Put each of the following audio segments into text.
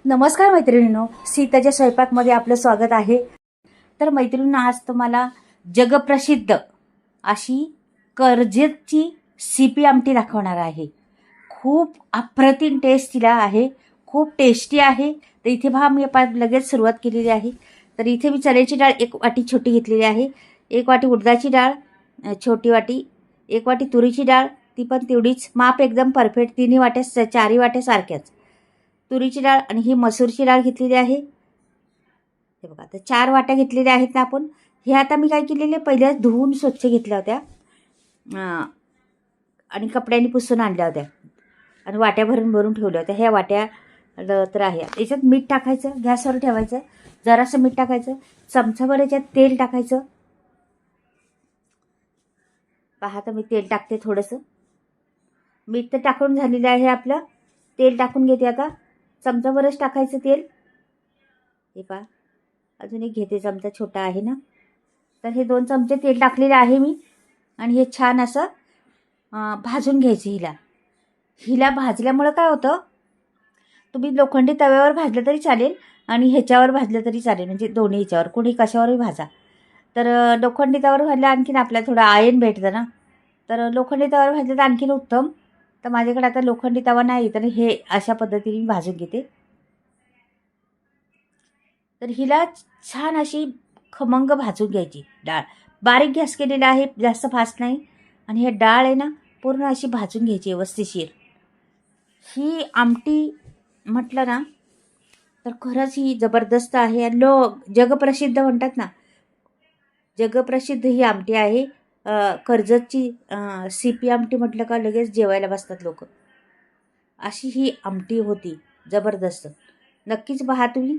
नमस्कार मैत्रिणींनो, सीताच्या स्वयंपाकमध्ये आपलं स्वागत आहे. तर मैत्रिणींनो, आज तुम्हाला जगप्रसिद्ध अशी कर्जतची सीपी आमटी दाखवणार आहे. खूप अप्रतिम टेस्ट तिला आहे, खूप टेस्टी आहे. तर इथे पहा, मी लगेच सुरुवात केलेली आहे. तर इथे मी चण्याची डाळ 1 वाटी छोटी घेतलेली आहे, 1 वाटी उडदाची डाळ छोटी वाटी, 1 वाटी तुरीची डाळ ती पण तेवढीच, माप एकदम परफेक्ट. 3 वाट्या 4 वाट्या सारख्याच तुरीची डाळ. आणि ही मसूरची डाळ घेतलेली आहे. हे बघा, तर 4 वाट्या घेतलेल्या आहेत ना आपण. हे आता मी काय केलेले, पहिल्या धुवून स्वच्छ घेतल्या होत्या आणि कपड्यांनी पुसून आणल्या होत्या आणि वाट्या भरून भरून ठेवल्या होत्या. ह्या वाट्या तर आहे. याच्यात मीठ टाकायचं, गॅसवर ठेवायचं, जरासं मीठ टाकायचं, चमचाभर याच्यात तेल टाकायचं. पहा, तर मी तेल टाकते थोडंसं. मीठ तर टाकून झालेलं आहे आपलं. तेल टाकून घेते आता. चमचाभरच टाकायचं तेल. हे पहा, अजून एक घेते चमचा, छोटा आहे ना. तर हे 2 चमचे तेल टाकलेले आहे मी. आणि हे छान असं भाजून घ्यायचं. हिला भाजल्यामुळं काय होतं, तुम्ही लोखंडी तव्यावर भाजलं तरी चालेल आणि ह्याच्यावर भाजलं तरी चालेल, म्हणजे दोन्ही ह्याच्यावर, कोणी कशावरही भाजा. तर लोखंडी तव्यावर भाजलं आणखीन आपल्याला थोडं आयन भेटतं ना. तर लोखंडी तव्यावर भाजलं तर आणखीन उत्तम. तर माझ्याकडे आता लोखंडी तवा नाही, तर हे अशा पद्धतीने मी भाजून घेते. तर हिला छान अशी खमंग भाजून घ्यायची डाळ. बारीक गॅस केलेला आहे, जास्त फास्ट नाही. आणि हे डाळ आहे ना, पूर्ण अशी भाजून घ्यायची व्यवस्थितशीर. ही आमटी म्हटलं ना तर खरंच ही जबरदस्त आहे. आणि जगप्रसिद्ध म्हणतात ना, जगप्रसिद्ध ही आमटी आहे. कर्जतची सीपी आमटी म्हटलं का लगेच जेवायला बसतात लोक. अशी ही आमटी होती, जबरदस्त. नक्कीच पहा तुम्ही.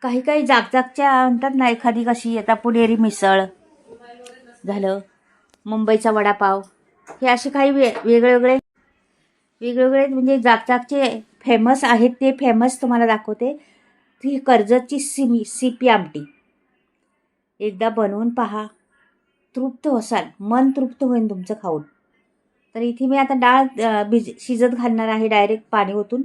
काही काही जागच्या म्हणतात ना, एखादी कशी आता पुणेरी मिसळ झालं, मुंबईचा वडापाव, हे असे काही वेगवेगळे म्हणजे जागचे फेमस आहेत. ते फेमस तुम्हाला दाखवते. ती कर्जतची सीपी आमटी एकदा बनवून पहा, तृप्त होसाल, मन तृप्त होईल तुमचं खाऊन. तर इथे मी आता डाळ शिजत घालणार आहे. डायरेक्ट पाणी ओतून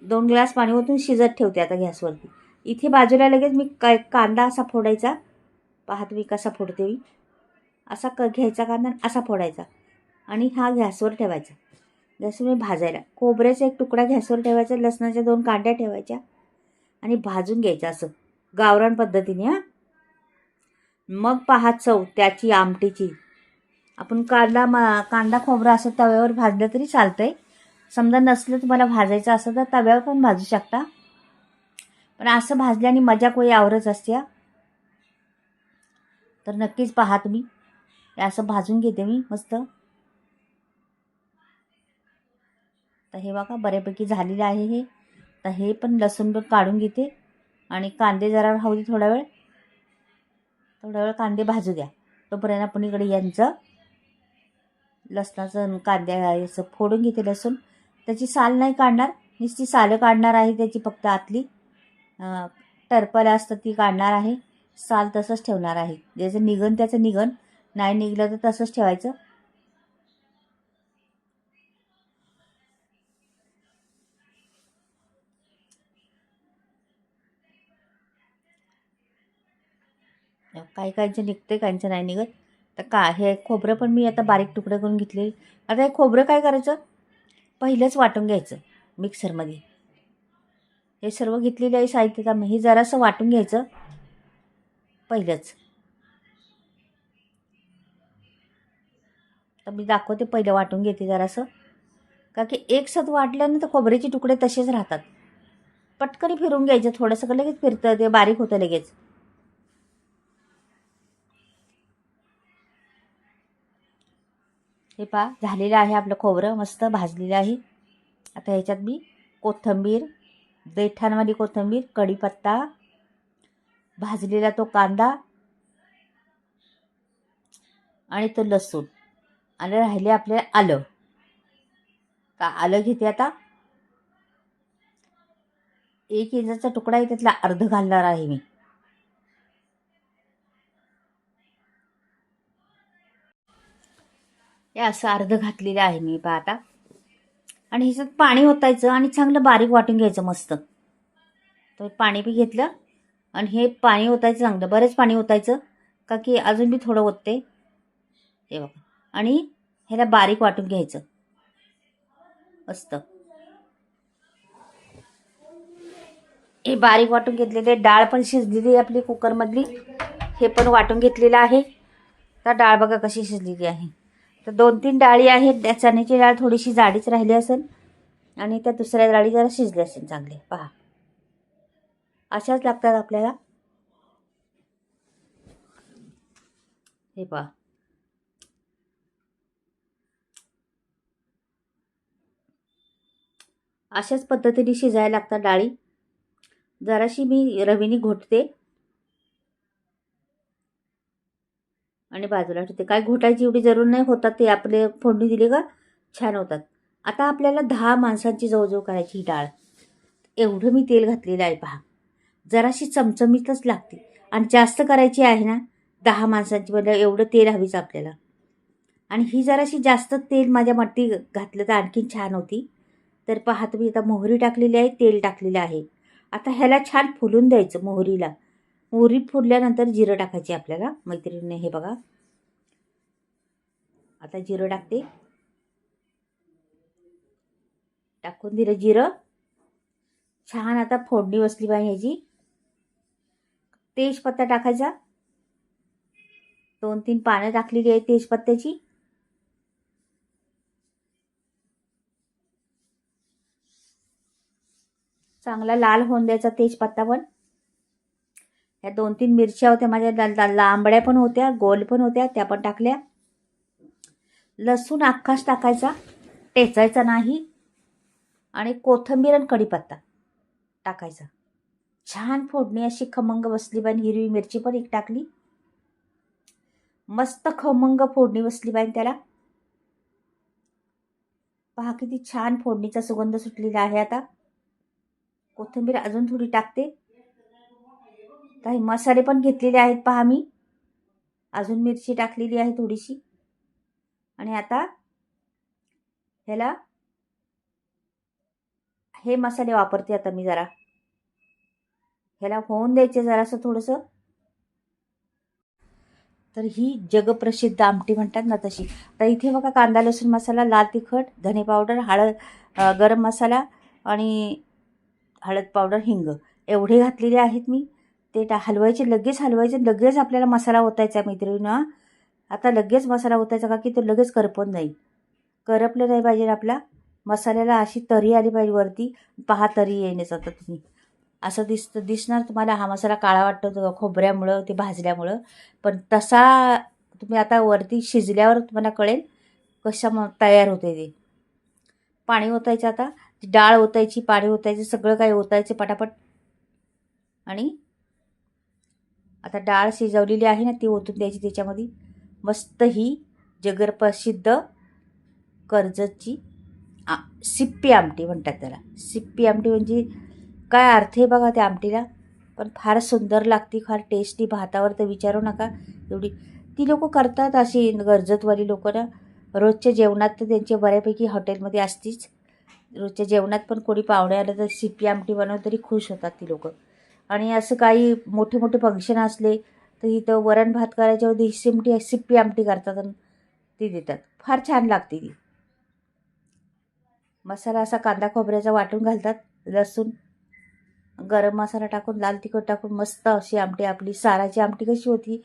2 ग्लास पाणी ओतून शिजत ठेवते आता गॅसवरती. इथे बाजूला लगेच मी कांदा असा फोडायचा. पहा तुम्ही कसा फोडते मी. असा घ्यायचा कांदा, असा फोडायचा आणि हा गॅसवर ठेवायचा. गॅसवर भाजायला खोबऱ्याचा 1 तुकडा गॅसवर ठेवायचा, लसणाच्या 2 कांड्या ठेवायच्या आणि भाजून घ्यायचं असं गावरान पद्धतीने. मग पहा चव त्याची आमटीची. आपण कांदा खोबरा असं तव्यावर भाजलं तरी चालतंय. समजा नसलं तुम्हाला भाजायचं असं तर तव्यावर पण भाजू शकता, पण असं भाजल्याने मजा कोई आवरच असते. तर नक्कीच पहा तुम्ही. असं भाजून घेते मी मस्त. तर हे बघा, बऱ्यापैकी झालेलं आहे हे. तर हे पण लसूण पण काढून घेते आणि कांदे जरा राहू दे थोडा वेळ कांदे भाजू द्या. तोपर्यंत आपण इकडे यांचं लसणाचं याचं फोडून घेते लसूण. त्याची साल नाही काढणार, नुसती सालं काढणार आहे त्याची, फक्त आतली टरपल असतं ती काढणार आहे. साल तसंच ठेवणार आहे. ज्याचं निघन त्याचं निघन, नाही निघलं तर तसंच ठेवायचं. काही काहींचं निघते, काहींचं नाही निघत. तर हे खोबरं पण मी आता बारीक तुकडे करून घेतले. आता हे खोबरं काय करायचं, पहिलंच वाटून घ्यायचं मिक्सरमध्ये. हे सर्व घेतलेलं आहे साहित्य. का हे जरासं वाटून घ्यायचं पहिलंच. तर मी दाखवते, पहिलं वाटून घेते जरासं. का की एकसाथ वाटल्यानं तर खोबऱ्याचे तुकडे तसेच राहतात. पटकन फिरून घ्यायचं, थोडंसं लगेच फिरतं ते, बारीक होतं लगेच. हे पहा, झालेलं आहे आपलं खोबरं, मस्त भाजलेलं आहे. आता ह्याच्यात मी कोथिंबीर, देठांवाली कोथिंबीर, कढीपत्ता, भाजलेला तो कांदा आणि तो लसूण, आणि राहिले आपले आलं. आलं घेते आता. 1 इंचाचा तुकडा आहे, त्यातला अर्ध घालणार आहे मी. हे असं अर्ध घातलेलं आहे मी. पहा आता आणि ह्याच्यात पाणी ओतायचं आणि चांगलं बारीक वाटून घ्यायचं मस्त. तर पाणी बी घेतलं आणि हे पाणी ओतायचं चांगलं, बरेच पाणी ओतायचं का की अजून बी थोडं ओतते हे बघा. आणि ह्याला बारीक वाटून घ्यायचं मस्त. हे बारीक वाटून घेतलेले, डाळ पण शिजलेली आपली कुकरमधली, हे पण वाटून घेतलेलं आहे. तर डाळ बघा कशी शिजलेली आहे. तर 2-3 डाळी आहेत. त्या चण्याची डाळ थोडीशी जाडीच राहिली असेल आणि त्या दुसऱ्या डाळी जरा शिजल्या असेल चांगले. पहा अशाच लागतात आपल्याला. हे पहा अशाच पद्धतीने शिजायला लागतात डाळी. जराशी मी रवीने घोटते आणि बाजूला ठेवते. काय घोटायची एवढी जरूर नाही, होतात ते आपले फोडणी दिली का छान होतात. आता आपल्याला 10 माणसांची जवळजवळ करायची ही डाळ. एवढं मी तेल घातलेलं आहे पहा. जराशी चमचमीतच लागते आणि जास्त करायची आहे ना 10 माणसांची म्हणजे एवढं तेल हवीच आपल्याला. आणि ही जराशी जास्त तेल माझ्या मट्टी घातलं तर आणखीन छान होती. तर पहा तुम्ही आता मोहरी टाकलेली आहे, तेल टाकलेलं आहे. आता ह्याला छान फुलून द्यायचं मोहरीला. मोहरी फुलल्यानंतर जिरं टाकायची आपल्याला मैत्रिणीने. हे बघा आता जिरं टाकते. टाकून दिलं जिरं. छान आता फोडणी बसली पाहिजे ह्याची. तेजपत्ता टाकायचा. 2-3 पानं टाकलेली आहे तेजपत्त्याची. चांगला लाल होऊन द्यायचा तेजपत्ता पण. ह्या 2-3 मिरच्या होत्या माझ्या, लांबड्या पण होत्या, गोल पण होत्या, त्या पण टाकल्या. लसूण अख्खाच टाकायचा, टेचायचा नाही. आणि कोथिंबीर आणि कढीपत्ता टाकायचा. छान फोडणी अशी खमंग बसली पाहिजे. हिरवी मिरची पण एक टाकली. मस्त खमंग फोडणी बसली पाहिजे त्याला. पहा किती छान फोडणीचा सुगंध सुटलेला आहे. आता कोथिंबीर अजून थोडी टाकते. काही मसाले पण घेतलेले आहेत पहा मी. अजून मिरची टाकलेली आहे थोडीशी. आणि आता ह्याला हे मसाले वापरते आता मी जरा. ह्याला होऊन द्यायचे जरासं थोडंसं. तर ही जगप्रसिद्ध आमटी म्हणतात ना तशी. तर इथे बघा कांदा लसूण मसाला, लाल तिखट, धने पावडर, गरम मसाला आणि हळद पावडर, हिंग एवढे घातलेले आहेत मी. ते हलवायचे, लगेच हलवायचे, लगेच आपल्याला मसाला ओतायचा मैत्रिणींनो. आता लगेच मसाला ओतायचा का की तो लगेच करपत नाही. करपलं नाही पाहिजे आपला. मसाल्याला अशी तरी आली पाहिजे वरती. पहा तरी येण्याचं आता तुम्ही. असं दिसणार तुम्हाला हा मसाला काळा वाटतो खोबऱ्यामुळं, ते भाजल्यामुळं. पण तसा तुम्ही आता वरती शिजल्यावर तुम्हाला कळेल कशा तयार होते ते. पाणी ओतायचं आता. डाळ ओतायची, पाणी ओतायचं, सगळं काही ओतायचं पटापट. आणि आता डाळ शिजवलेली आहे ना ती ओतून द्यायची त्याच्यामध्ये. मस्त ही जगप्रसिद्ध कर्जतची सिप्पी आमटी म्हणतात त्याला. सिप्पी आमटी म्हणजे काय अर्थ आहे बघा त्या आमटीला. पण फार सुंदर लागते, फार टेस्टी. भातावर तर विचारू नका एवढी. ती लोक करतात अशी कर्जतवाली लोक ना. रोजच्या जेवणात तर त्यांचे बऱ्यापैकी हॉटेलमध्ये असतीच. रोजच्या जेवणात पण कोणी पाहुणे आलं तर सिप्पी आमटी बनवून तरी खुश होतात ती लोक. आणि असं काही मोठे मोठे फंक्शन असले तर इथं वरण भात करायच्यावर सिप्पी आमटी करतात आणि ती देतात. फार छान लागते ती. मसाला असा कांदा खोबऱ्याचा वाटून घालतात. लसूण, गरम मसाला टाकून, लाल तिखट टाकून मस्त अशी आमटी. आपली साराची आमटी कशी होती,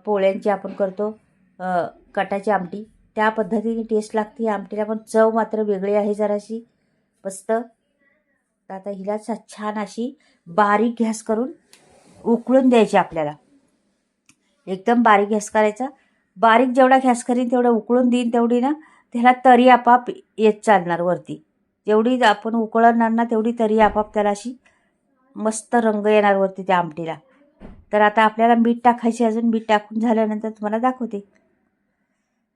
पोळ्यांची आपण करतो कटाची आमटी, त्या पद्धतीने टेस्ट लागते. आमटीला पण चव मात्र वेगळी आहे जराशी मस्त. तर आता हिला छान अशी बारीक गॅस करून उकळून द्यायची आपल्याला. एकदम बारीक गॅस करायचा. बारीक जेवढा गॅस करीन तेवढा उकळून देईन तेवढी ना त्याला तरी आपाप येत चालणार वरती. जेवढी आपण उकळणार ना तेवढी तरी आपाप त्याला अशी मस्त रंग येणार वरती त्या आमटीला. तर आता आपल्याला मीठ टाकायचे. अजून मीठ टाकून झाल्यानंतर तुम्हाला दाखवते.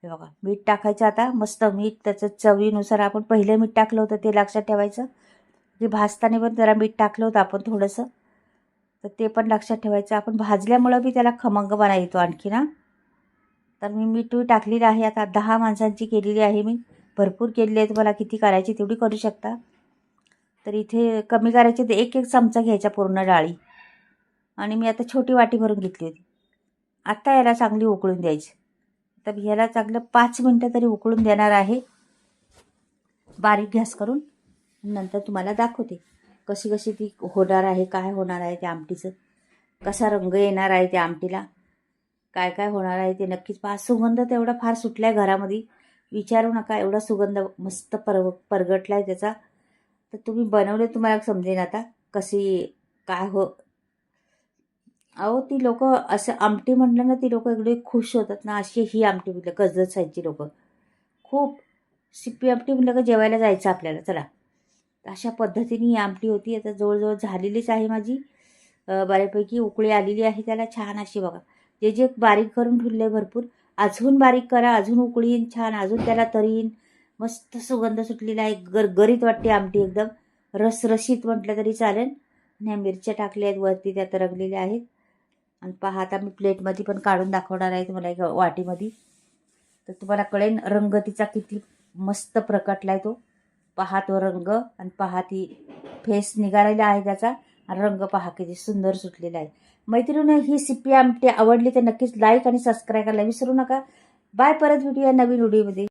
हे बघा मीठ टाकायचं आता. मस्त मीठ त्याचं चवीनुसार. आपण पहिलं मीठ टाकलं होतं ते लक्षात ठेवायचं. की भाजताना पण जरा मीठ टाकलं होतं आपण थोडंसं, तर ते पण लक्षात ठेवायचं. आपण भाजल्यामुळं बी त्याला खमंगपणा येतो आणखी ना. तर मी मीठ टाकलेलं आहे. आता 10 माणसांची केलेली आहे मी. भरपूर केलेली आहे, तुम्हाला किती करायची तेवढी करू शकता. तर इथे कमी करायचे तर एक चमचा घ्यायचा पूर्ण डाळी. आणि मी आता छोटी वाटी भरून घेतली होती. आता याला चांगली उकळून द्यायची. तर ह्याला चांगलं 5 मिनटं तरी उकळून देणार आहे, बारीक गॅस करून. नंतर तुम्हाला दाखवते कशी कशी ती होणार आहे, काय होणार आहे त्या आमटीचं, कसा रंग येणार आहे त्या आमटीला, काय काय होणार आहे ते नक्कीच पहा. सुगंध तेवढा फार सुटला आहे घरामध्ये, विचारू नका, एवढा सुगंध मस्त परगटला आहे त्याचा. तर तुम्ही बनवले तुम्हाला समजेन आता कशी काय अहो ती लोक असं आमटी म्हटलं ना, ती लोक एवढे खुश होतात ना. अशी ही आमटी म्हटलं, कर्जत साईडची लोक खूप सिप्पी आमटी म्हटलं का जेवायला जायचं आपल्याला, चला. अशा पद्धतीने ही आमटी होती. आता जवळजवळ झालेलीच आहे माझी, बऱ्यापैकी उकळी आलेली आहे त्याला छान अशी बघा. जे जे बारीक करून ठेवले आहे भरपूर, अजून बारीक करा, अजून उकळीन छान, अजून त्याला तरीन. मस्त सुगंध सुटलेला आहे, गरगरीत वाटते आमटी एकदम, रसरशीत म्हटलं तरी चालेल. आणि ह्या मिरच्या टाकल्या आहेत वरती, त्या तरंगलेल्या आहेत. आणि पहा आता मी प्लेटमध्ये पण काढून दाखवणार आहे तुम्हाला, एक वाटीमध्ये. तर तुम्हाला कळेन रंग तिचा किती मस्त प्रकटला आहे तो. पहा तो रंग, आणि पहा ती फेस निघालेला आहे त्याचा, आणि रंग पहा किती सुंदर सुटलेला आहे. मैत्रिणी, ही सिप्पी आमटी आवडली तर नक्कीच लाईक आणि सबस्क्राईब करायला विसरू नका. बाय, परत भेटूया नवीन व्हिडिओमध्ये.